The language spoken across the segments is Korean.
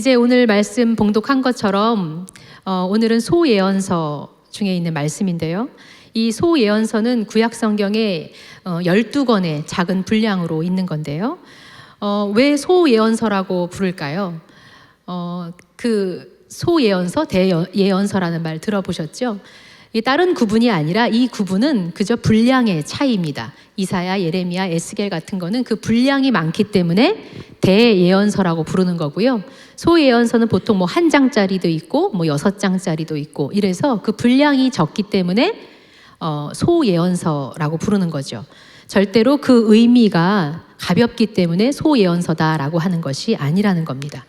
이제 오늘 말씀 봉독한 것처럼 오늘은 소예언서 중에 있는 말씀인데요. 이 소예언서는 구약 성경에 12권의 작은 분량으로 있는 건데요. 왜 소예언서라고 부를까요? 그 소예언서, 대예언서라는 말 들어보셨죠? 다른 구분이 아니라 이 구분은 그저 분량의 차이입니다. 이사야, 예레미야, 에스겔 같은 거는 그 분량이 많기 때문에 대예언서라고 부르는 거고요. 소예언서는 보통 뭐 1장짜리도 있고 뭐 6장짜리도 있고 이래서 그 분량이 적기 때문에 소예언서라고 부르는 거죠. 절대로 그 의미가 가볍기 때문에 소예언서다라고 하는 것이 아니라는 겁니다.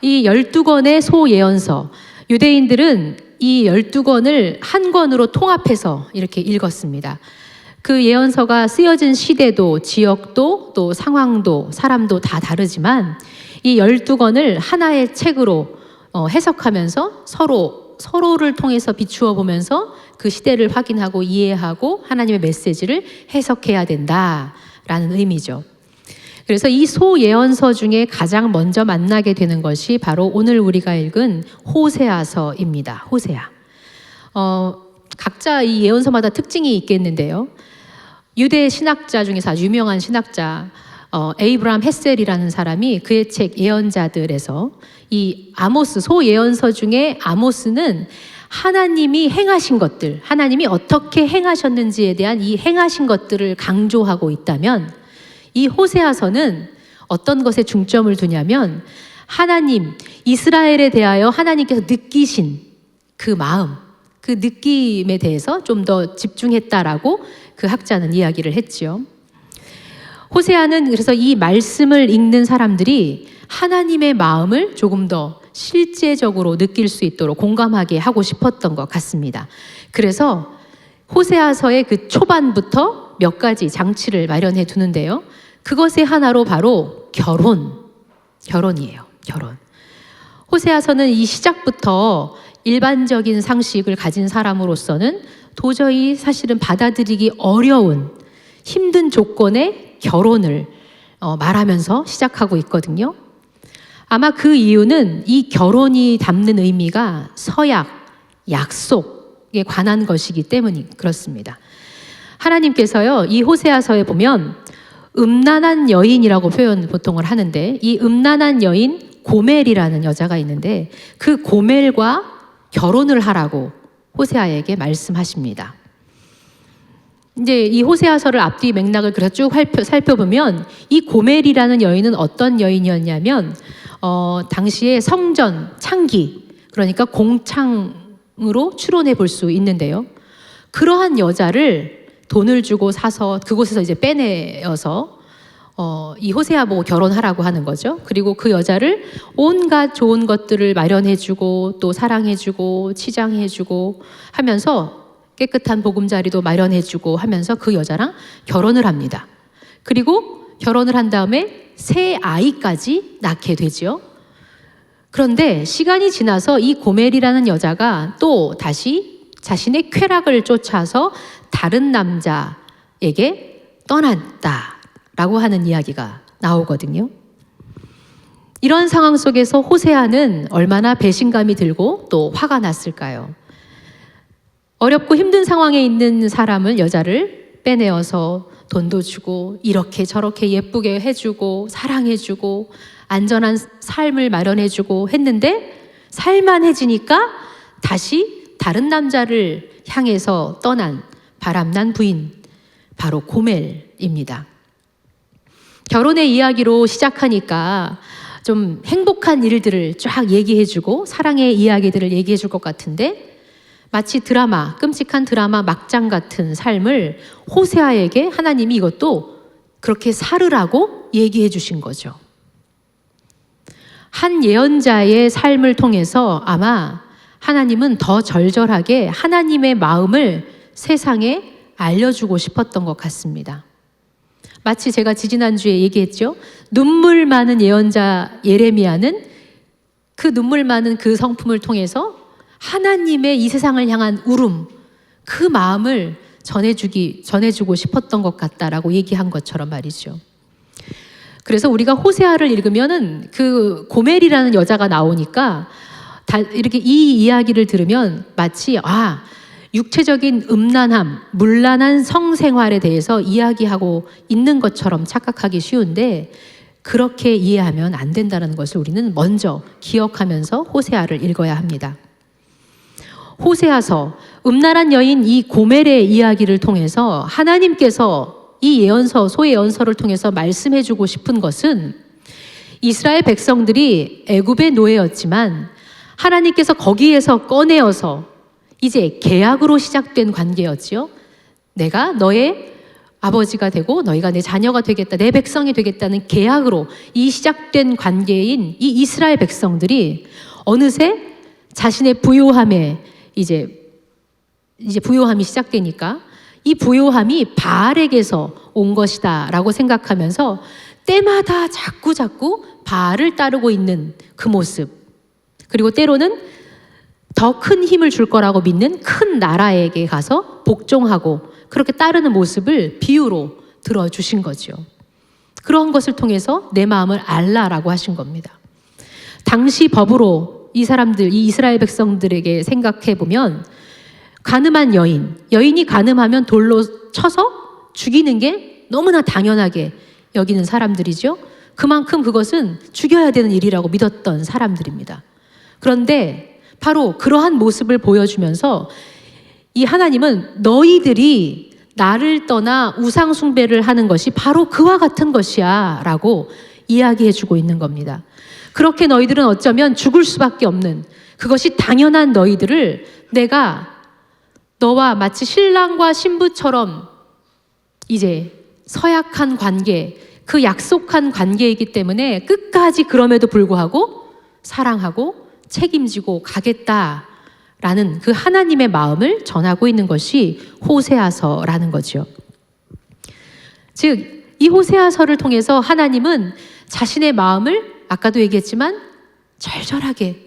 이 12권의 소예언서, 유대인들은 이 12권을 한 권으로 통합해서 이렇게 읽었습니다. 그 예언서가 쓰여진 시대도 지역도 또 상황도 사람도 다 다르지만 이 12권을 하나의 책으로 해석하면서 서로를 통해서 비추어 보면서 그 시대를 확인하고 이해하고 하나님의 메시지를 해석해야 된다라는 의미죠. 그래서 이 소예언서 중에 가장 먼저 만나게 되는 것이 바로 오늘 우리가 읽은 호세아서입니다. 호세아. 각자 이 예언서마다 특징이 있겠는데요. 유대 신학자 중에서 아주 유명한 신학자 에이브라함 헤셀이라는 사람이 그의 책 예언자들에서 이 아모스, 소예언서 중에 아모스는 하나님이 행하신 것들, 하나님이 어떻게 행하셨는지에 대한 이 행하신 것들을 강조하고 있다면 이 호세아서는 어떤 것에 중점을 두냐면 하나님, 이스라엘에 대하여 하나님께서 느끼신 그 마음, 그 느낌에 대해서 좀 더 집중했다라고 그 학자는 이야기를 했지요. 호세아는 그래서 이 말씀을 읽는 사람들이 하나님의 마음을 조금 더 실제적으로 느낄 수 있도록 공감하게 하고 싶었던 것 같습니다. 그래서 호세아서의 그 초반부터 몇 가지 장치를 마련해 두는데요. 그것의 하나로 바로 결혼이에요. 결혼. 호세아서는 이 시작부터 일반적인 상식을 가진 사람으로서는 도저히 사실은 받아들이기 어려운 힘든 조건의 결혼을 말하면서 시작하고 있거든요. 아마 그 이유는 이 결혼이 담는 의미가 서약, 약속에 관한 것이기 때문이 그렇습니다. 하나님께서요, 이 호세아서에 보면 음란한 여인이라고 표현 보통을 하는데 이 음란한 여인 고멜이라는 여자가 있는데 그 고멜과 결혼을 하라고 호세아에게 말씀하십니다. 이제 이 호세아서를 앞뒤 맥락을 그래서 쭉 살펴보면 이 고멜이라는 여인은 어떤 여인이었냐면 당시에 성전 창기, 그러니까 공창으로 추론해 볼 수 있는데요. 그러한 여자를 돈을 주고 사서 그곳에서 이제 빼내어서 이 호세아 보고 결혼하라고 하는 거죠. 그리고 그 여자를 온갖 좋은 것들을 마련해주고 또 사랑해주고 치장해주고 하면서 깨끗한 보금자리도 마련해주고 하면서 그 여자랑 결혼을 합니다. 그리고 결혼을 한 다음에 새 아이까지 낳게 되죠. 그런데 시간이 지나서 이 고멜이라는 여자가 또 다시 자신의 쾌락을 쫓아서 다른 남자에게 떠났다라고 하는 이야기가 나오거든요. 이런 상황 속에서 호세아는 얼마나 배신감이 들고 또 화가 났을까요? 어렵고 힘든 상황에 있는 사람을, 여자를 빼내어서 돈도 주고 이렇게 저렇게 예쁘게 해주고 사랑해주고 안전한 삶을 마련해주고 했는데 살만해지니까 다시 다른 남자를 향해서 떠난 바람난 부인, 바로 고멜입니다. 결혼의 이야기로 시작하니까 좀 행복한 일들을 쫙 얘기해주고 사랑의 이야기들을 얘기해줄 것 같은데 마치 드라마, 끔찍한 드라마 막장 같은 삶을 호세아에게 하나님이 이것도 그렇게 살으라고 얘기해 주신 거죠. 한 예언자의 삶을 통해서 아마 하나님은 더 절절하게 하나님의 마음을 세상에 알려주고 싶었던 것 같습니다. 마치 제가 지지난주에 얘기했죠. 눈물 많은 예언자 예레미야는 그 눈물 많은 그 성품을 통해서 하나님의 이 세상을 향한 울음, 그 마음을 전해주고 싶었던 것 같다라고 얘기한 것처럼 말이죠. 그래서 우리가 호세아를 읽으면은 그 고멜이라는 여자가 나오니까 이렇게 이 이야기를 들으면 마치 육체적인 음란함, 문란한 성생활에 대해서 이야기하고 있는 것처럼 착각하기 쉬운데 그렇게 이해하면 안 된다는 것을 우리는 먼저 기억하면서 호세아를 읽어야 합니다. 호세아서, 음란한 여인 이 고멜의 이야기를 통해서 하나님께서 이 예언서, 소예언서를 통해서 말씀해주고 싶은 것은 이스라엘 백성들이 애굽의 노예였지만 하나님께서 거기에서 꺼내어서 이제 계약으로 시작된 관계였지요. 내가 너의 아버지가 되고 너희가 내 자녀가 되겠다, 내 백성이 되겠다는 계약으로 이 시작된 관계인 이 이스라엘 백성들이 어느새 자신의 부요함에 이제 부요함이 시작되니까 이 부요함이 바알에게서 온 것이다 라고 생각하면서 때마다 자꾸 바알을 따르고 있는 그 모습, 그리고 때로는 더 큰 힘을 줄 거라고 믿는 큰 나라에게 가서 복종하고 그렇게 따르는 모습을 비유로 들어주신 거죠. 그런 것을 통해서 내 마음을 알라라고 하신 겁니다. 당시 법으로 이 이스라엘 백성들에게 생각해 보면 가늠한 여인이 가늠하면 돌로 쳐서 죽이는 게 너무나 당연하게 여기는 사람들이죠. 그만큼 그것은 죽여야 되는 일이라고 믿었던 사람들입니다. 그런데 바로 그러한 모습을 보여주면서 이 하나님은 너희들이 나를 떠나 우상 숭배를 하는 것이 바로 그와 같은 것이야 라고 이야기해주고 있는 겁니다. 그렇게 너희들은 어쩌면 죽을 수밖에 없는, 그것이 당연한 너희들을 내가 너와 마치 신랑과 신부처럼 이제 서약한 관계, 그 약속한 관계이기 때문에 끝까지 그럼에도 불구하고 사랑하고 책임지고 가겠다라는 그 하나님의 마음을 전하고 있는 것이 호세아서라는 거죠. 즉, 이 호세아서를 통해서 하나님은 자신의 마음을 아까도 얘기했지만 절절하게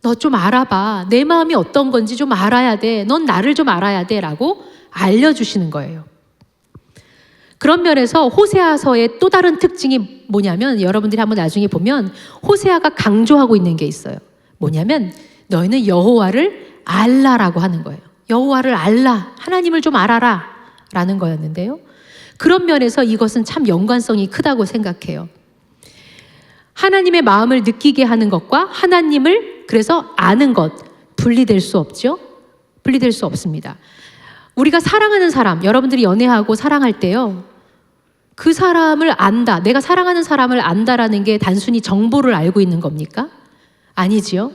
너 좀 알아봐. 내 마음이 어떤 건지 좀 알아야 돼. 넌 나를 좀 알아야 돼. 라고 알려주시는 거예요. 그런 면에서 호세아서의 또 다른 특징이 뭐냐면 여러분들이 한번 나중에 보면 호세아가 강조하고 있는 게 있어요. 뭐냐면 너희는 여호와를 알라라고 하는 거예요. 여호와를 알라. 하나님을 좀 알아라. 라는 거였는데요. 그런 면에서 이것은 참 연관성이 크다고 생각해요. 하나님의 마음을 느끼게 하는 것과 하나님을 그래서 아는 것 분리될 수 없죠? 분리될 수 없습니다. 우리가 사랑하는 사람, 여러분들이 연애하고 사랑할 때요, 그 사람을 안다, 내가 사랑하는 사람을 안다라는 게 단순히 정보를 알고 있는 겁니까? 아니지요.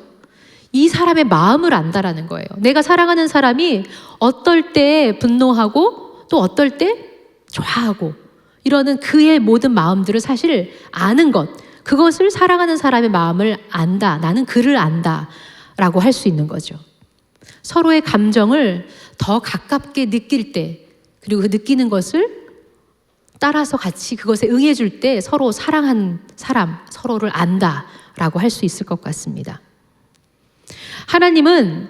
이 사람의 마음을 안다라는 거예요. 내가 사랑하는 사람이 어떨 때 분노하고 또 어떨 때 좋아하고 이러는 그의 모든 마음들을 사실 아는 것, 그것을 사랑하는 사람의 마음을 안다, 나는 그를 안다 라고 할 수 있는 거죠. 서로의 감정을 더 가깝게 느낄 때, 그리고 그 느끼는 것을 따라서 같이 그것에 응해줄 때 서로 사랑한 사람, 서로를 안다 라고 할 수 있을 것 같습니다. 하나님은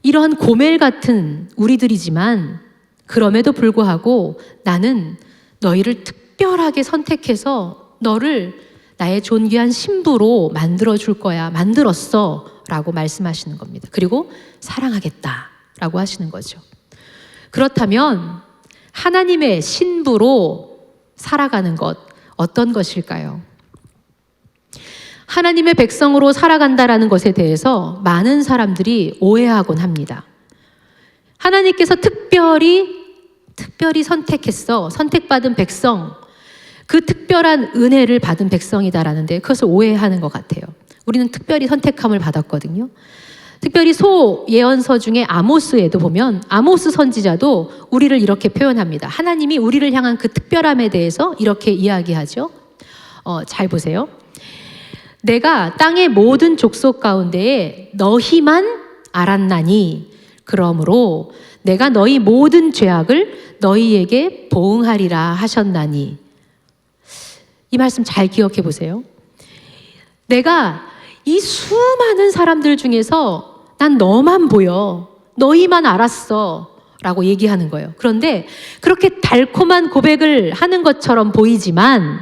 이런 고멜 같은 우리들이지만 그럼에도 불구하고 나는 너희를 특별하게 선택해서 너를 나의 존귀한 신부로 만들어줄 거야, 만들었어 라고 말씀하시는 겁니다. 그리고 사랑하겠다 라고 하시는 거죠. 그렇다면 하나님의 신부로 살아가는 것 어떤 것일까요? 하나님의 백성으로 살아간다라는 것에 대해서 많은 사람들이 오해하곤 합니다. 하나님께서 특별히 선택했어. 선택받은 백성, 그 특별한 은혜를 받은 백성이다라는데 그것을 오해하는 것 같아요. 우리는 특별히 선택함을 받았거든요. 특별히 소 예언서 중에 아모스에도 보면 아모스 선지자도 우리를 이렇게 표현합니다. 하나님이 우리를 향한 그 특별함에 대해서 이렇게 이야기하죠. 잘 보세요. 내가 땅의 모든 족속 가운데에 너희만 알았나니 그러므로 내가 너희 모든 죄악을 너희에게 보응하리라 하셨나니. 이 말씀 잘 기억해 보세요. 내가 이 수많은 사람들 중에서 난 너만 보여. 너희만 알았어. 라고 얘기하는 거예요. 그런데 그렇게 달콤한 고백을 하는 것처럼 보이지만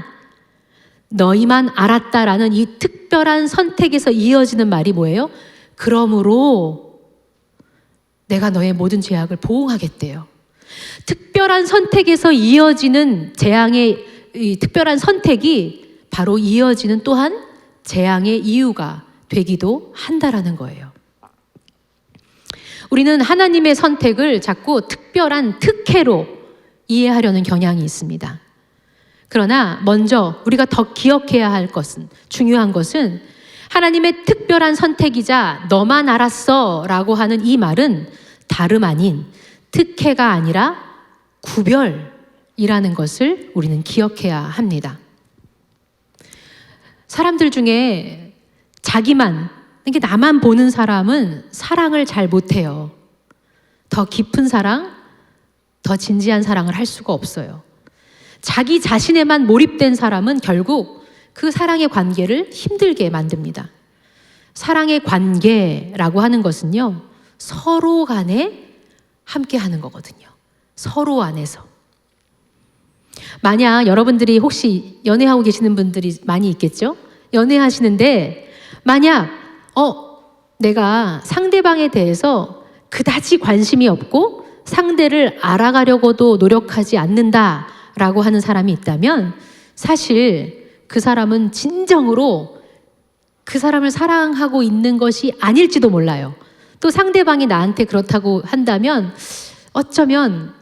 너희만 알았다라는 이 특별한 선택에서 이어지는 말이 뭐예요? 그러므로 내가 너의 모든 죄악을 보응하겠대요. 특별한 선택에서 이어지는 재앙의 이 특별한 선택이 바로 이어지는 또한 재앙의 이유가 되기도 한다라는 거예요. 우리는 하나님의 선택을 자꾸 특별한 특혜로 이해하려는 경향이 있습니다. 그러나 먼저 우리가 더 기억해야 할 것은, 중요한 것은 하나님의 특별한 선택이자 너만 알았어 라고 하는 이 말은 다름 아닌 특혜가 아니라 구별이라는 것을 우리는 기억해야 합니다. 사람들 중에 자기만, 이게 나만 보는 사람은 사랑을 잘 못해요. 더 깊은 사랑, 더 진지한 사랑을 할 수가 없어요. 자기 자신에만 몰입된 사람은 결국 그 사랑의 관계를 힘들게 만듭니다. 사랑의 관계라고 하는 것은요, 서로 간에 함께 하는 거거든요. 서로 안에서. 만약 여러분들이 혹시 연애하고 계시는 분들이 많이 있겠죠? 연애하시는데 만약 내가 상대방에 대해서 그다지 관심이 없고 상대를 알아가려고도 노력하지 않는다라고 하는 사람이 있다면 사실 그 사람은 진정으로 그 사람을 사랑하고 있는 것이 아닐지도 몰라요. 또 상대방이 나한테 그렇다고 한다면 어쩌면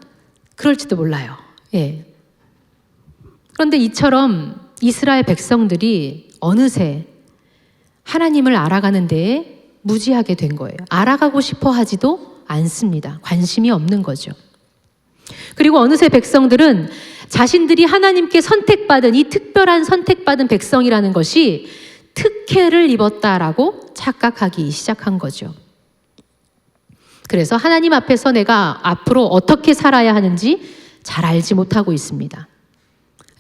그럴지도 몰라요. 예. 그런데 이처럼 이스라엘 백성들이 어느새 하나님을 알아가는 데에 무지하게 된 거예요. 알아가고 싶어 하지도 않습니다. 관심이 없는 거죠. 그리고 어느새 백성들은 자신들이 하나님께 선택받은 이 특별한 선택받은 백성이라는 것이 특혜를 입었다라고 착각하기 시작한 거죠. 그래서 하나님 앞에서 내가 앞으로 어떻게 살아야 하는지 잘 알지 못하고 있습니다.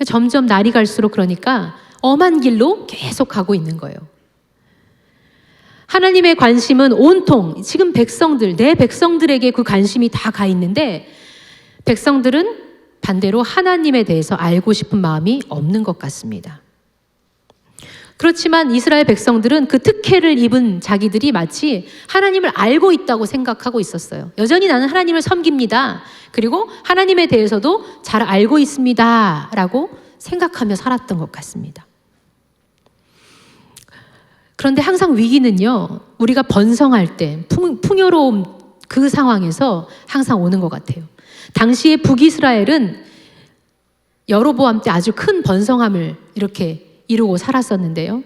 점점 날이 갈수록 그러니까 엄한 길로 계속 가고 있는 거예요. 하나님의 관심은 온통 지금 백성들, 내 백성들에게 그 관심이 다 가 있는데 백성들은 반대로 하나님에 대해서 알고 싶은 마음이 없는 것 같습니다. 그렇지만 이스라엘 백성들은 그 특혜를 입은 자기들이 마치 하나님을 알고 있다고 생각하고 있었어요. 여전히 나는 하나님을 섬깁니다. 그리고 하나님에 대해서도 잘 알고 있습니다. 라고 생각하며 살았던 것 같습니다. 그런데 항상 위기는요, 우리가 번성할 때, 풍요로움 그 상황에서 항상 오는 것 같아요. 당시에 북이스라엘은 여로보암 때 아주 큰 번성함을 이렇게 이루고 살았었는데요.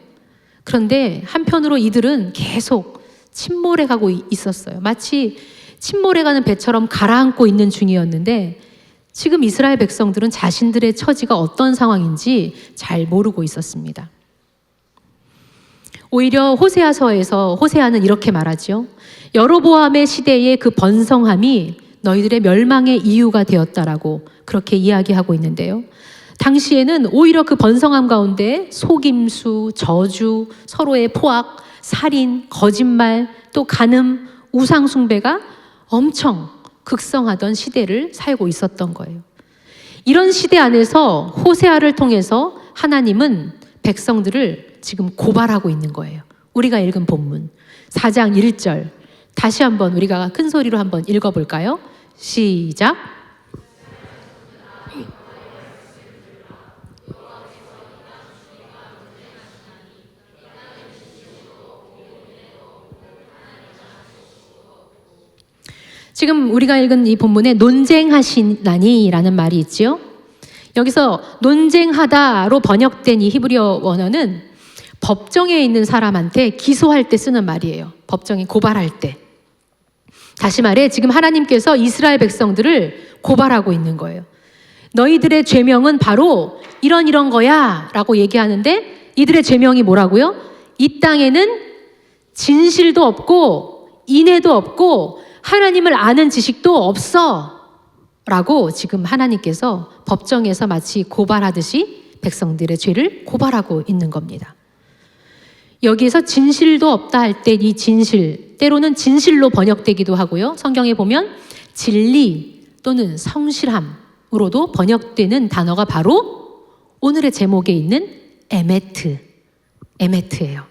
그런데 한편으로 이들은 계속 침몰해 가고 있었어요. 마치 침몰해 가는 배처럼 가라앉고 있는 중이었는데 지금 이스라엘 백성들은 자신들의 처지가 어떤 상황인지 잘 모르고 있었습니다. 오히려 호세아서에서 호세아는 이렇게 말하죠. 여로보암의 시대의 그 번성함이 너희들의 멸망의 이유가 되었다라고 그렇게 이야기하고 있는데요. 당시에는 오히려 그 번성함 가운데 속임수, 저주, 서로의 포악, 살인, 거짓말, 또 간음, 우상 숭배가 엄청 극성하던 시대를 살고 있었던 거예요. 이런 시대 안에서 호세아를 통해서 하나님은 백성들을 지금 고발하고 있는 거예요. 우리가 읽은 본문 4장 1절 다시 한번 우리가 큰 소리로 한번 읽어볼까요? 시작. 지금 우리가 읽은 이 본문에 논쟁하시나니라는 말이 있죠. 여기서 논쟁하다로 번역된 이 히브리어 원어는 법정에 있는 사람한테 기소할 때 쓰는 말이에요. 법정에 고발할 때. 다시 말해 지금 하나님께서 이스라엘 백성들을 고발하고 있는 거예요. 너희들의 죄명은 바로 이런 거야 라고 얘기하는데 이들의 죄명이 뭐라고요? 이 땅에는 진실도 없고 인애도 없고 하나님을 아는 지식도 없어 라고 지금 하나님께서 법정에서 마치 고발하듯이 백성들의 죄를 고발하고 있는 겁니다. 여기에서 진실도 없다 할 때 이 진실, 때로는 진실로 번역되기도 하고요. 성경에 보면 진리 또는 성실함으로도 번역되는 단어가 바로 오늘의 제목에 있는 에메트예요.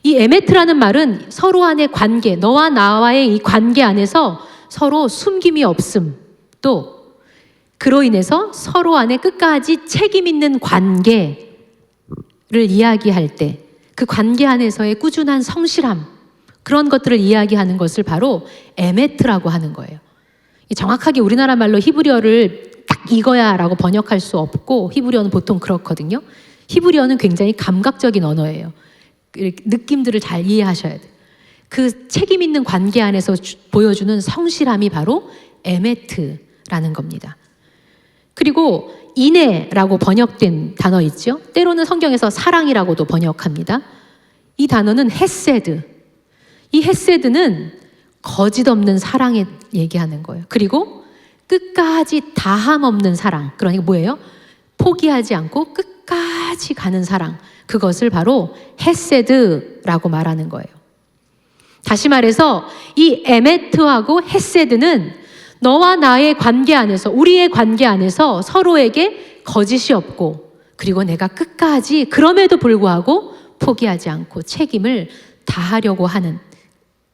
이 에메트라는 말은 서로 안의 관계, 너와 나와의 이 관계 안에서 서로 숨김이 없음, 또 그로 인해서 서로 안에 끝까지 책임 있는 관계를 이야기할 때 그 관계 안에서의 꾸준한 성실함, 그런 것들을 이야기하는 것을 바로 에메트라고 하는 거예요. 정확하게 우리나라 말로 히브리어를 딱 이거야라고 번역할 수 없고, 히브리어는 보통 그렇거든요. 히브리어는 굉장히 감각적인 언어예요. 느낌들을 잘 이해하셔야 돼요. 그 책임 있는 관계 안에서 보여주는 성실함이 바로 에메트라는 겁니다. 그리고 인애라고 번역된 단어 있죠. 때로는 성경에서 사랑이라고도 번역합니다. 이 단어는 헤세드. 이 헤세드는 거짓 없는 사랑에 얘기하는 거예요. 그리고 끝까지 다함 없는 사랑. 그러니까 뭐예요? 포기하지 않고 끝까지 가는 사랑. 그것을 바로 헤세드라고 말하는 거예요. 다시 말해서 이 에메트하고 헤세드는 너와 나의 관계 안에서, 우리의 관계 안에서 서로에게 거짓이 없고, 그리고 내가 끝까지 그럼에도 불구하고 포기하지 않고 책임을 다하려고 하는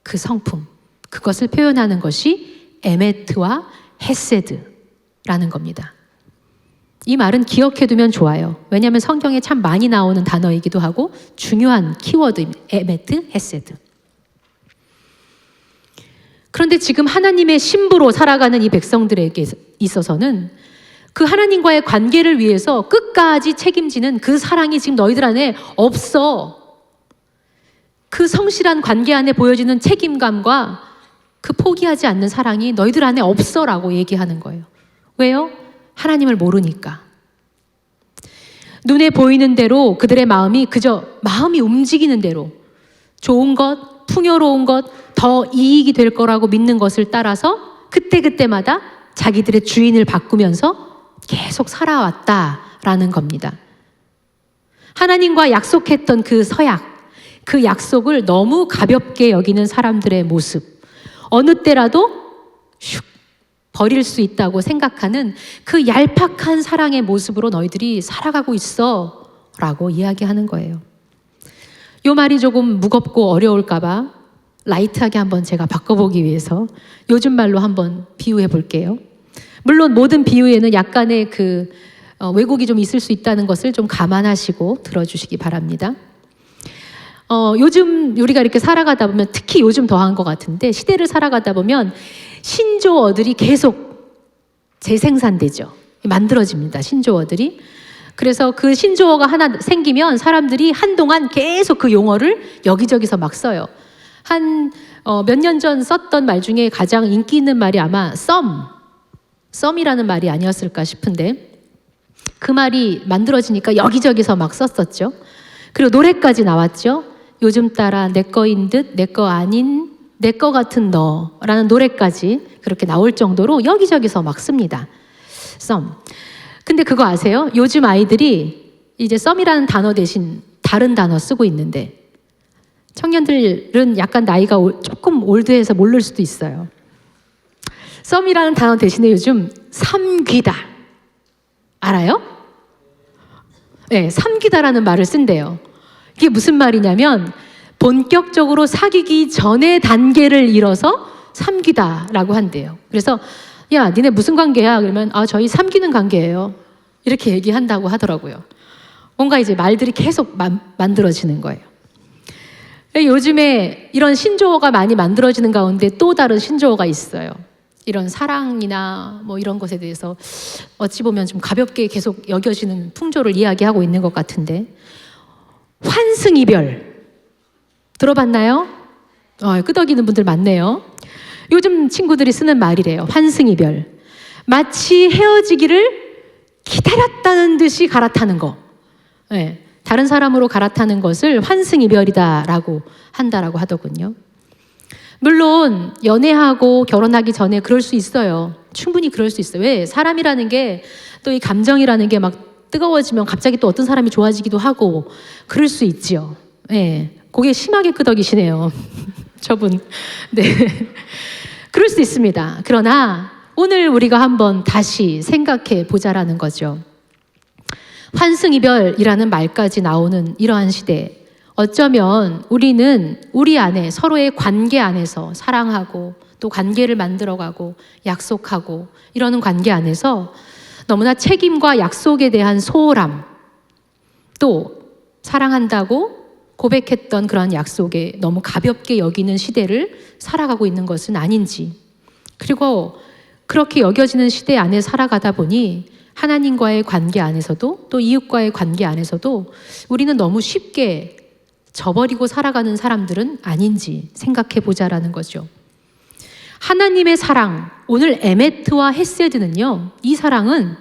그 성품, 그것을 표현하는 것이 에메트와 헤세드라는 겁니다. 이 말은 기억해두면 좋아요. 왜냐하면 성경에 참 많이 나오는 단어이기도 하고 중요한 키워드입니다. 에메트, 헤세드. 그런데 지금 하나님의 신부로 살아가는 이 백성들에게 있어서는 그 하나님과의 관계를 위해서 끝까지 책임지는 그 사랑이 지금 너희들 안에 없어. 그 성실한 관계 안에 보여지는 책임감과 그 포기하지 않는 사랑이 너희들 안에 없어라고 얘기하는 거예요. 왜요? 하나님을 모르니까. 눈에 보이는 대로 그들의 마음이 그저 마음이 움직이는 대로 좋은 것, 풍요로운 것, 더 이익이 될 거라고 믿는 것을 따라서 그때그때마다 자기들의 주인을 바꾸면서 계속 살아왔다라는 겁니다. 하나님과 약속했던 그 서약, 그 약속을 너무 가볍게 여기는 사람들의 모습, 어느 때라도 슉 버릴 수 있다고 생각하는 그 얄팍한 사랑의 모습으로 너희들이 살아가고 있어 라고 이야기하는 거예요. 이 말이 조금 무겁고 어려울까 봐 라이트하게 한번 제가 바꿔보기 위해서 요즘 말로 한번 비유해 볼게요. 물론 모든 비유에는 약간의 왜곡이 좀 있을 수 있다는 것을 좀 감안하시고 들어주시기 바랍니다. 요즘 우리가 이렇게 살아가다 보면, 특히 요즘 더한 것 같은데, 시대를 살아가다 보면 신조어들이 계속 재생산되죠. 만들어집니다, 신조어들이. 그래서 그 신조어가 하나 생기면 사람들이 한동안 계속 그 용어를 여기저기서 막 써요. 몇 년 전 썼던 말 중에 가장 인기 있는 말이 아마 썸이라는 말이 아니었을까 싶은데, 그 말이 만들어지니까 여기저기서 막 썼었죠. 그리고 노래까지 나왔죠. 요즘 따라 내 거인 듯 내 거 아닌 내 거 같은 너라는 노래까지 그렇게 나올 정도로 여기저기서 막 씁니다. 썸. 근데 그거 아세요? 요즘 아이들이 이제 썸이라는 단어 대신 다른 단어 쓰고 있는데, 청년들은 약간 나이가 조금 올드해서 모를 수도 있어요. 썸이라는 단어 대신에 요즘 삼귀다. 알아요? 네, 삼귀다라는 말을 쓴대요. 이게 무슨 말이냐면 본격적으로 사귀기 전의 단계를 이뤄서 삼귀다라고 한대요. 그래서 야, 니네 무슨 관계야? 그러면 저희 삼귀는 관계예요. 이렇게 얘기한다고 하더라고요. 뭔가 이제 말들이 계속 만들어지는 거예요. 요즘에 이런 신조어가 많이 만들어지는 가운데 또 다른 신조어가 있어요. 이런 사랑이나 뭐 이런 것에 대해서 어찌 보면 좀 가볍게 계속 여겨지는 풍조를 이야기하고 있는 것 같은데, 환승이별 들어봤나요? 끄덕이는 분들 많네요. 요즘 친구들이 쓰는 말이래요. 환승이별. 마치 헤어지기를 기다렸다는 듯이 갈아타는 거. 네, 다른 사람으로 갈아타는 것을 환승이별이다라고 한다라고 하더군요. 물론 연애하고 결혼하기 전에 그럴 수 있어요. 충분히 그럴 수 있어요. 왜? 사람이라는 게, 또 이 감정이라는 게 막 뜨거워지면 갑자기 또 어떤 사람이 좋아지기도 하고 그럴 수 있지요. 네, 그게 심하게 끄덕이시네요. 저분. 네, 그럴 수 있습니다. 그러나 오늘 우리가 한번 다시 생각해 보자라는 거죠. 환승이별이라는 말까지 나오는 이러한 시대, 어쩌면 우리는 우리 안에 서로의 관계 안에서 사랑하고 또 관계를 만들어가고 약속하고 이러는 관계 안에서 너무나 책임과 약속에 대한 소홀함, 또 사랑한다고 고백했던 그런 약속에 너무 가볍게 여기는 시대를 살아가고 있는 것은 아닌지, 그리고 그렇게 여겨지는 시대 안에 살아가다 보니 하나님과의 관계 안에서도 또 이웃과의 관계 안에서도 우리는 너무 쉽게 저버리고 살아가는 사람들은 아닌지 생각해 보자라는 거죠. 하나님의 사랑, 오늘 에메트와 헤세드는요, 이 사랑은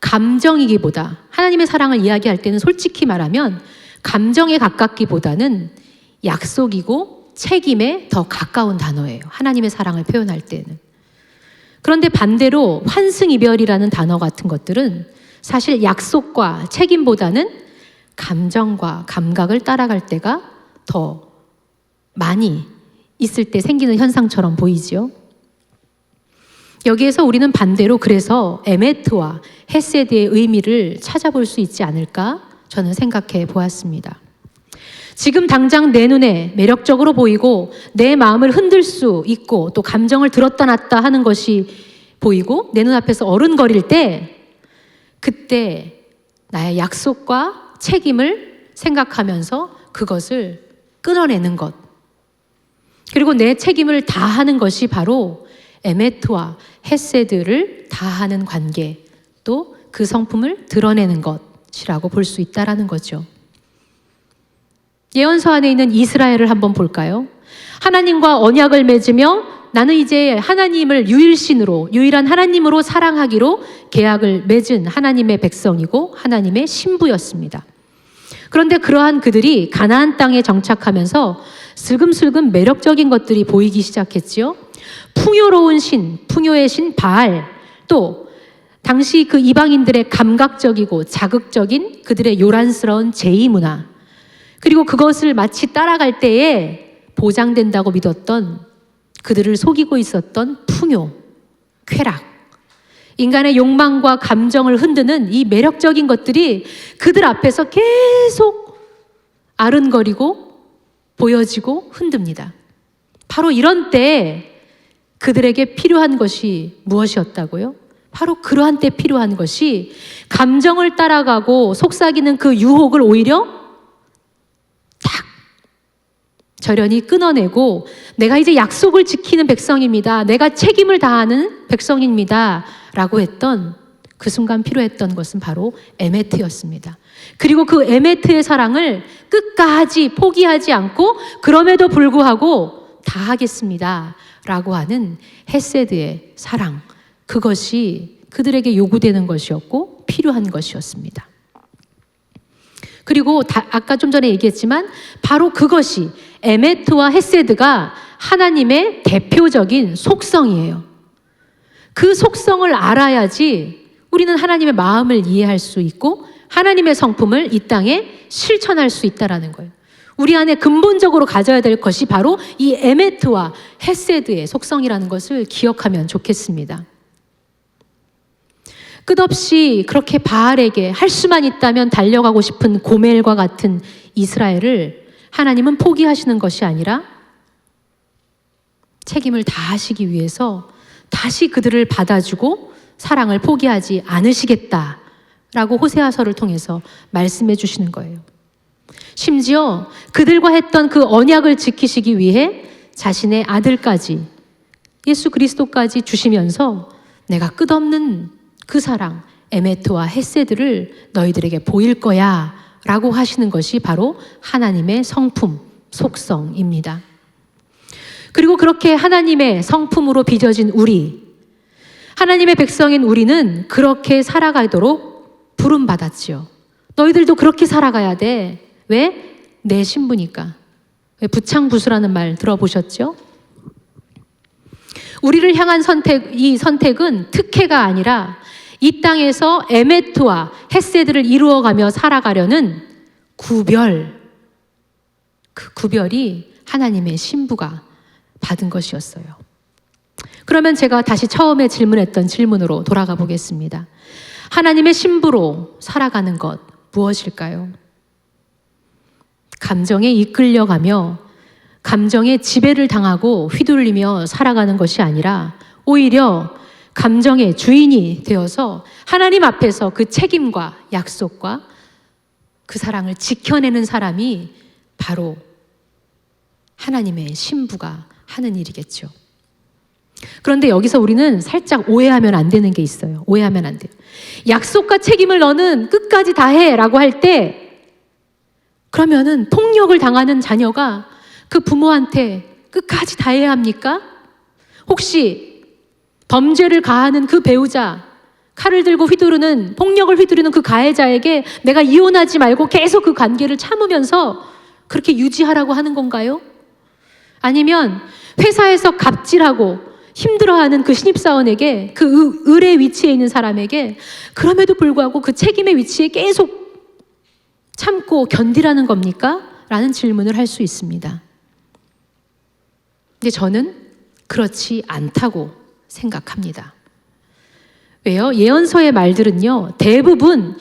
감정이기보다, 하나님의 사랑을 이야기할 때는 솔직히 말하면 감정에 가깝기보다는 약속이고 책임에 더 가까운 단어예요. 하나님의 사랑을 표현할 때는. 그런데 반대로 환승이별이라는 단어 같은 것들은 사실 약속과 책임보다는 감정과 감각을 따라갈 때가 더 많이 있을 때 생기는 현상처럼 보이지요. 여기에서 우리는 반대로 그래서 에메트와 헤세드의 의미를 찾아볼 수 있지 않을까 저는 생각해 보았습니다. 지금 당장 내 눈에 매력적으로 보이고 내 마음을 흔들 수 있고 또 감정을 들었다 놨다 하는 것이 보이고 내 눈앞에서 어른거릴 때, 그때 나의 약속과 책임을 생각하면서 그것을 끊어내는 것, 그리고 내 책임을 다하는 것이 바로 에메트와 헤세드를 다하는 관계, 또 그 성품을 드러내는 것이라고 볼 수 있다라는 거죠. 예언서 안에 있는 이스라엘을 한번 볼까요? 하나님과 언약을 맺으며 나는 이제 하나님을 유일신으로, 유일한 하나님으로 사랑하기로 계약을 맺은 하나님의 백성이고 하나님의 신부였습니다. 그런데 그러한 그들이 가나안 땅에 정착하면서 슬금슬금 매력적인 것들이 보이기 시작했지요. 풍요로운 신, 풍요의 신 바알, 또 당시 그 이방인들의 감각적이고 자극적인 그들의 요란스러운 제이 문화, 그리고 그것을 마치 따라갈 때에 보장된다고 믿었던, 그들을 속이고 있었던 풍요, 쾌락, 인간의 욕망과 감정을 흔드는 이 매력적인 것들이 그들 앞에서 계속 아른거리고 보여지고 흔듭니다. 바로 이런 때에 그들에게 필요한 것이 무엇이었다고요? 바로 그러한 때 필요한 것이 감정을 따라가고 속삭이는 그 유혹을 오히려 딱 절연히 끊어내고, 내가 이제 약속을 지키는 백성입니다, 내가 책임을 다하는 백성입니다 라고 했던 그 순간 필요했던 것은 바로 에메트였습니다. 그리고 그 에메트의 사랑을 끝까지 포기하지 않고 그럼에도 불구하고 다 하겠습니다 라고 하는 헤세드의 사랑, 그것이 그들에게 요구되는 것이었고 필요한 것이었습니다. 그리고 아까 좀 전에 얘기했지만 바로 그것이, 에메트와 헤세드가 하나님의 대표적인 속성이에요. 그 속성을 알아야지 우리는 하나님의 마음을 이해할 수 있고 하나님의 성품을 이 땅에 실천할 수 있다는 거예요. 우리 안에 근본적으로 가져야 될 것이 바로 이 에메트와 헤세드의 속성이라는 것을 기억하면 좋겠습니다. 끝없이 그렇게 바알에게 할 수만 있다면 달려가고 싶은 고멜과 같은 이스라엘을 하나님은 포기하시는 것이 아니라 책임을 다하시기 위해서 다시 그들을 받아주고 사랑을 포기하지 않으시겠다라고 호세아서를 통해서 말씀해 주시는 거예요. 심지어 그들과 했던 그 언약을 지키시기 위해 자신의 아들까지, 예수 그리스도까지 주시면서 내가 끝없는 그 사랑, 에메트와 헤세드를 너희들에게 보일 거야 라고 하시는 것이 바로 하나님의 성품, 속성입니다. 그리고 그렇게 하나님의 성품으로 빚어진 우리, 하나님의 백성인 우리는 그렇게 살아가도록 부름받았지요. 너희들도 그렇게 살아가야 돼. 왜? 내 신부니까. 부창부수라는 말 들어보셨죠? 우리를 향한 선택, 이 선택은 특혜가 아니라 이 땅에서 에메트와 헤세드를 이루어가며 살아가려는 구별, 그 구별이 하나님의 신부가 받은 것이었어요. 그러면 제가 다시 처음에 질문했던 질문으로 돌아가 보겠습니다. 하나님의 신부로 살아가는 것 무엇일까요? 감정에 이끌려가며 감정에 지배를 당하고 휘둘리며 살아가는 것이 아니라 오히려 감정의 주인이 되어서 하나님 앞에서 그 책임과 약속과 그 사랑을 지켜내는 사람이 바로 하나님의 신부가 하는 일이겠죠. 그런데 여기서 우리는 살짝 오해하면 안 되는 게 있어요. 오해하면 안 돼요. 약속과 책임을 너는 끝까지 다해 라고 할 때 그러면은 폭력을 당하는 자녀가 그 부모한테 끝까지 다해야 합니까? 혹시 범죄를 가하는 그 배우자, 칼을 들고 휘두르는, 폭력을 휘두르는 그 가해자에게 내가 이혼하지 말고 계속 그 관계를 참으면서 그렇게 유지하라고 하는 건가요? 아니면 회사에서 갑질하고 힘들어하는 그 신입사원에게, 그 을의 위치에 있는 사람에게 그럼에도 불구하고 그 책임의 위치에 계속 참고 견디라는 겁니까? 라는 질문을 할 수 있습니다. 근데 저는 그렇지 않다고 생각합니다. 왜요? 예언서의 말들은요, 대부분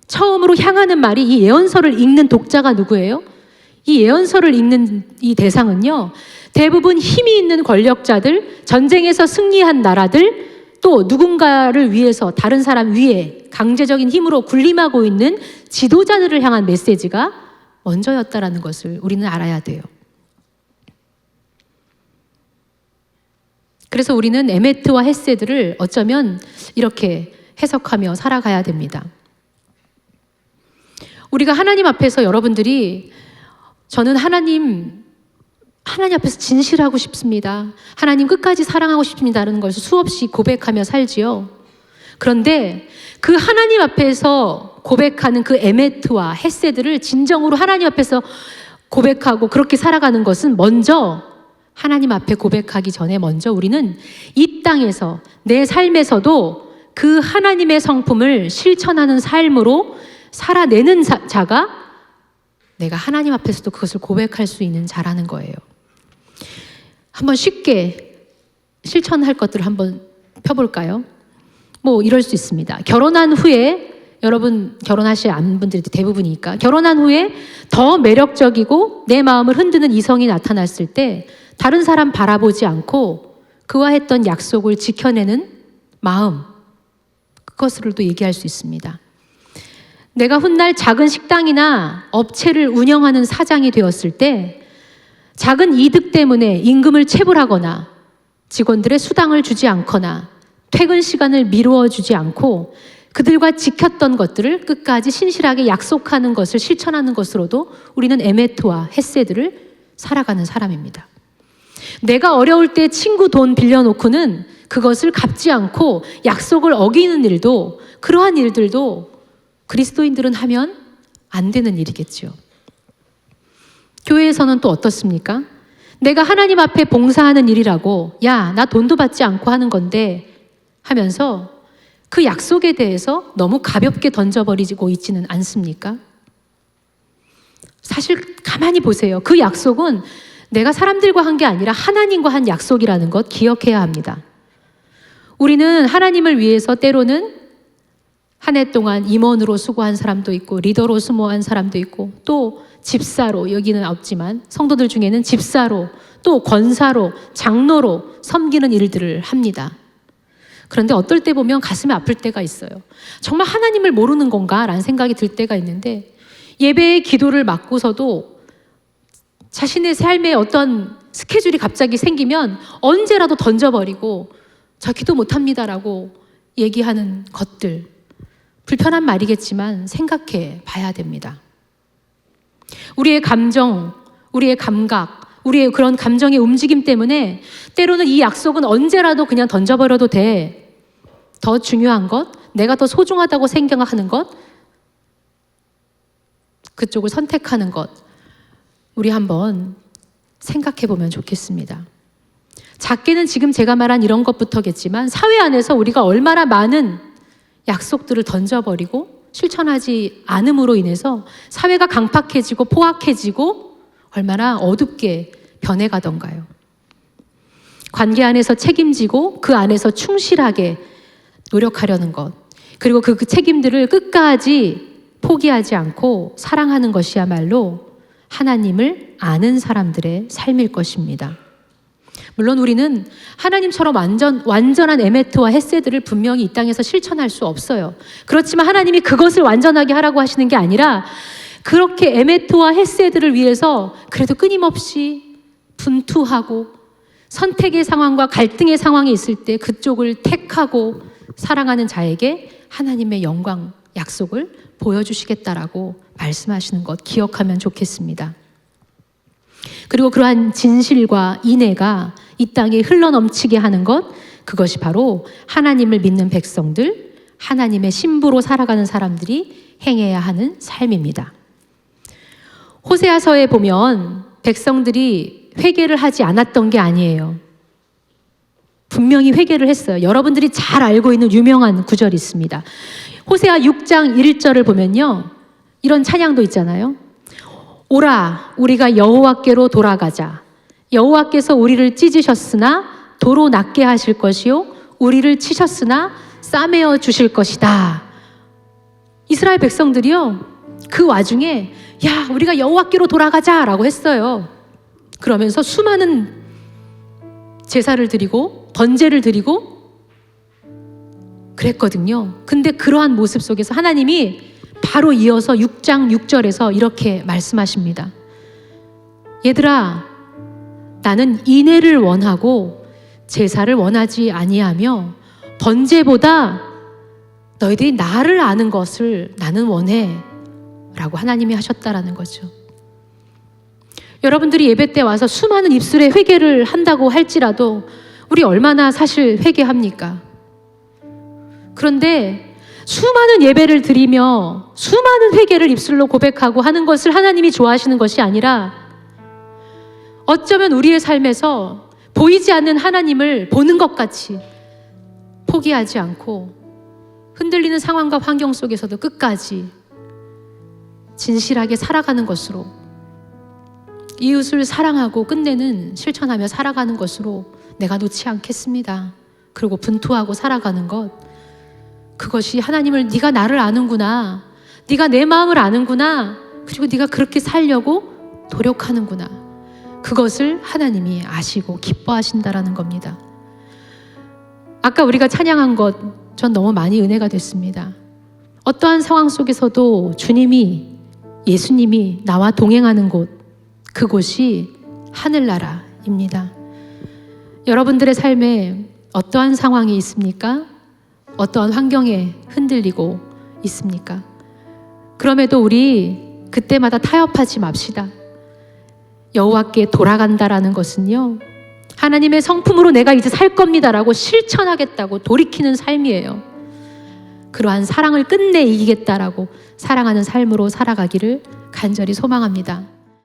처음으로 향하는 말이, 이 예언서를 읽는 독자가 누구예요? 이 예언서를 읽는 이 대상은요, 대부분 힘이 있는 권력자들, 전쟁에서 승리한 나라들, 또 누군가를 위해서 다른 사람 위에 강제적인 힘으로 군림하고 있는 지도자들을 향한 메시지가 먼저였다라는 것을 우리는 알아야 돼요. 그래서 우리는 에메트와 헤세드를 어쩌면 이렇게 해석하며 살아가야 됩니다. 우리가 하나님 앞에서, 여러분들이 저는 하나님 앞에서 진실하고 싶습니다. 하나님 끝까지 사랑하고 싶습니다라는 것을 수없이 고백하며 살지요. 그런데 그 하나님 앞에서 고백하는 그 에메트와 헤세드를 진정으로 하나님 앞에서 고백하고 그렇게 살아가는 것은 먼저 하나님 앞에 고백하기 전에 먼저 우리는 이 땅에서 내 삶에서도 그 하나님의 성품을 실천하는 삶으로 살아내는 자가 내가 하나님 앞에서도 그것을 고백할 수 있는 자라는 거예요. 한번 쉽게 실천할 것들을 한번 펴볼까요? 뭐 이럴 수 있습니다. 결혼한 후에, 여러분 결혼하실 분들이 대부분이니까, 결혼한 후에 더 매력적이고 내 마음을 흔드는 이성이 나타났을 때 다른 사람 바라보지 않고 그와 했던 약속을 지켜내는 마음, 그것으로도 얘기할 수 있습니다. 내가 훗날 작은 식당이나 업체를 운영하는 사장이 되었을 때 작은 이득 때문에 임금을 체불하거나 직원들의 수당을 주지 않거나 퇴근 시간을 미루어 주지 않고 그들과 지켰던 것들을 끝까지 신실하게 약속하는 것을 실천하는 것으로도 우리는 에메트와 헤세드를 살아가는 사람입니다. 내가 어려울 때 친구 돈 빌려놓고는 그것을 갚지 않고 약속을 어기는 일도, 그러한 일들도 그리스도인들은 하면 안 되는 일이겠죠. 교회에서는 또 어떻습니까? 내가 하나님 앞에 봉사하는 일이라고, 야, 나 돈도 받지 않고 하는 건데 하면서 그 약속에 대해서 너무 가볍게 던져버리고 있지는 않습니까? 사실 가만히 보세요. 그 약속은 내가 사람들과 한 게 아니라 하나님과 한 약속이라는 것 기억해야 합니다. 우리는 하나님을 위해서 때로는 한 해 동안 임원으로 수고한 사람도 있고 리더로 수고한 사람도 있고 또 집사로, 여기는 없지만 성도들 중에는 집사로, 또 권사로, 장로로 섬기는 일들을 합니다. 그런데 어떨 때 보면 가슴이 아플 때가 있어요. 정말 하나님을 모르는 건가? 라는 생각이 들 때가 있는데, 예배의 기도를 맡고서도 자신의 삶에 어떤 스케줄이 갑자기 생기면 언제라도 던져버리고 저 기도 못합니다라고 얘기하는 것들, 불편한 말이겠지만 생각해 봐야 됩니다. 우리의 감정, 우리의 감각, 우리의 그런 감정의 움직임 때문에 때로는 이 약속은 언제라도 그냥 던져버려도 돼. 더 중요한 것, 내가 더 소중하다고 생각하는 것, 그쪽을 선택하는 것, 우리 한번 생각해 보면 좋겠습니다. 작게는 지금 제가 말한 이런 것부터겠지만 사회 안에서 우리가 얼마나 많은 약속들을 던져버리고 실천하지 않음으로 인해서 사회가 강팍해지고 포악해지고 얼마나 어둡게 변해가던가요. 관계 안에서 책임지고 그 안에서 충실하게 노력하려는 것, 그리고 그 책임들을 끝까지 포기하지 않고 사랑하는 것이야말로 하나님을 아는 사람들의 삶일 것입니다. 물론 우리는 하나님처럼 완전한 에메트와 헤세드를 분명히 이 땅에서 실천할 수 없어요. 그렇지만 하나님이 그것을 완전하게 하라고 하시는 게 아니라 그렇게 에메트와 헤세드를 위해서 그래도 끊임없이 분투하고 선택의 상황과 갈등의 상황이 있을 때 그쪽을 택하고 사랑하는 자에게 하나님의 영광 약속을 보여주시겠다라고 말씀하시는 것 기억하면 좋겠습니다. 그리고 그러한 진실과 인애가 이 땅에 흘러넘치게 하는 것, 그것이 바로 하나님을 믿는 백성들, 하나님의 신부로 살아가는 사람들이 행해야 하는 삶입니다. 호세아서에 보면 백성들이 회개를 하지 않았던 게 아니에요. 분명히 회개를 했어요. 여러분들이 잘 알고 있는 유명한 구절이 있습니다. 호세아 6장 1절을 보면요, 이런 찬양도 있잖아요. 오라, 우리가 여호와께로 돌아가자. 여호와께서 우리를 찢으셨으나 도로 낫게 하실 것이요, 우리를 치셨으나 싸매어 주실 것이다. 이스라엘 백성들이요, 그 와중에 야, 우리가 여호와께로 돌아가자라고 했어요. 그러면서 수많은 제사를 드리고 번제를 드리고 그랬거든요. 근데 그러한 모습 속에서 하나님이 바로 이어서 6장 6절에서 이렇게 말씀하십니다. 얘들아, 나는 인애를 원하고 제사를 원하지 아니하며 번제보다 너희들이 나를 아는 것을 나는 원해 라고 하나님이 하셨다라는 거죠. 여러분들이 예배 때 와서 수많은 입술에 회개를 한다고 할지라도 우리 얼마나 사실 회개합니까? 그런데 수많은 예배를 드리며 수많은 회개를 입술로 고백하고 하는 것을 하나님이 좋아하시는 것이 아니라 어쩌면 우리의 삶에서 보이지 않는 하나님을 보는 것 같이 포기하지 않고 흔들리는 상황과 환경 속에서도 끝까지 진실하게 살아가는 것으로, 이웃을 사랑하고 끝내는 실천하며 살아가는 것으로 내가 놓지 않겠습니다. 그리고 분투하고 살아가는 것, 그것이 하나님을 네가 나를 아는구나, 네가 내 마음을 아는구나, 그리고 네가 그렇게 살려고 노력하는구나, 그것을 하나님이 아시고 기뻐하신다라는 겁니다. 아까 우리가 찬양한 것, 전 너무 많이 은혜가 됐습니다. 어떠한 상황 속에서도 주님이, 예수님이 나와 동행하는 곳, 그곳이 하늘나라입니다. 여러분들의 삶에 어떠한 상황이 있습니까? 어떠한 환경에 흔들리고 있습니까? 그럼에도 우리 그때마다 타협하지 맙시다. 여호와께 돌아간다라는 것은요, 하나님의 성품으로 내가 이제 살 겁니다라고 실천하겠다고 돌이키는 삶이에요. 그러한 사랑을 끝내 이기겠다라고 사랑하는 삶으로 살아가기를 간절히 소망합니다.